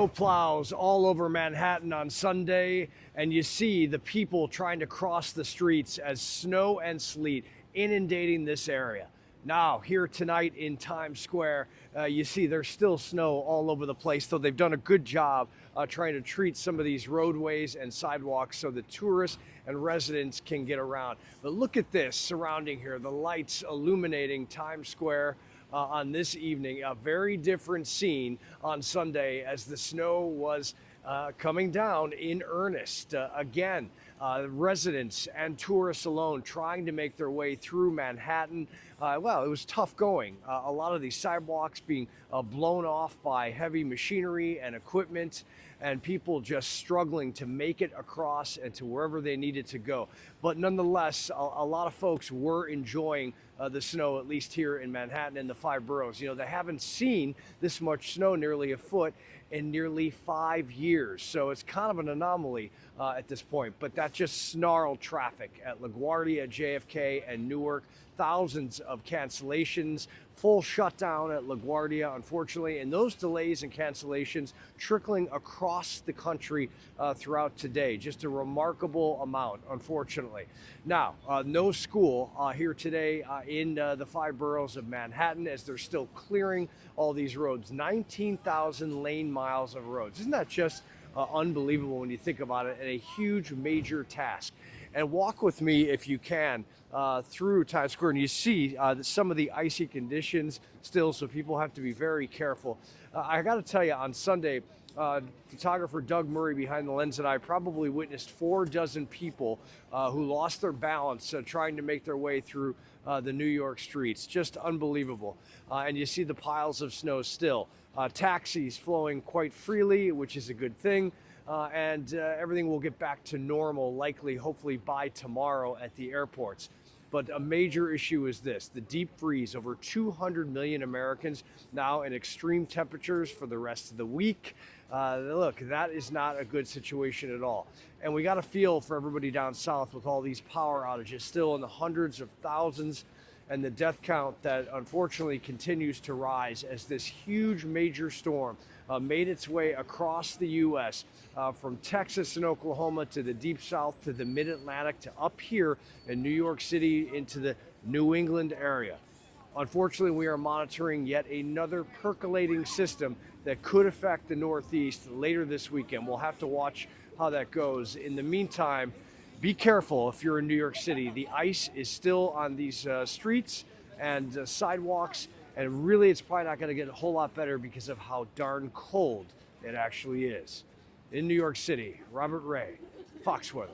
Snow plows all over Manhattan on Sunday, and you see the people trying to cross the streets as snow and sleet inundating this area. Now, here tonight in Times Square, you see there's still snow all over the place, though they've done a good job trying to treat some of these roadways and sidewalks so that tourists and residents can get around. But look at this surrounding here, the lights illuminating Times Square on this evening. A very different scene on Sunday as the snow was coming down in earnest. Again, residents and tourists alone trying to make their way through Manhattan. Well, it was tough going. A lot of these sidewalks being blown off by heavy machinery and equipment, and people just struggling to make it across and to wherever they needed to go. But nonetheless, a lot of folks were enjoying the snow, at least here in Manhattan and the five boroughs. You know, they haven't seen this much snow, nearly a foot, in nearly 5 years. So it's kind of an anomaly at this point, but that just snarled traffic at LaGuardia, JFK, and Newark. Thousands of cancellations, full shutdown at LaGuardia, unfortunately, and those delays and cancellations trickling across the country throughout today. Just a remarkable amount, unfortunately. Now, no school here today in the five boroughs of Manhattan as they're still clearing all these roads. 19,000 lane miles of roads. Isn't that just unbelievable when you think about it, and a huge major task? And walk with me, if you can, through Times Square, and you see some of the icy conditions still, so people have to be very careful. I got to tell you, on Sunday, photographer Doug Murray behind the lens and I probably witnessed 4 dozen people who lost their balance trying to make their way through the New York streets. Just unbelievable. And you see the piles of snow still. Taxis flowing quite freely, which is a good thing. And everything will get back to normal, likely, hopefully by tomorrow at the airports. But a major issue is this: the deep freeze. Over 200 million Americans now in extreme temperatures for the rest of the week. Look, that is not a good situation at all. And we got to feel for everybody down south with all these power outages still in the hundreds of thousands, and the death count that unfortunately continues to rise as this huge major storm made its way across the U.S. From Texas and Oklahoma to the deep south to the mid-Atlantic to up here in New York City into the New England area. Unfortunately, we are monitoring yet another percolating system that could affect the Northeast later this weekend. We'll have to watch how that goes. In the meantime, be careful if you're in New York City. The ice is still on these streets and sidewalks, and really it's probably not going to get a whole lot better because of how darn cold it actually is. In New York City, Robert Ray, Fox Weather.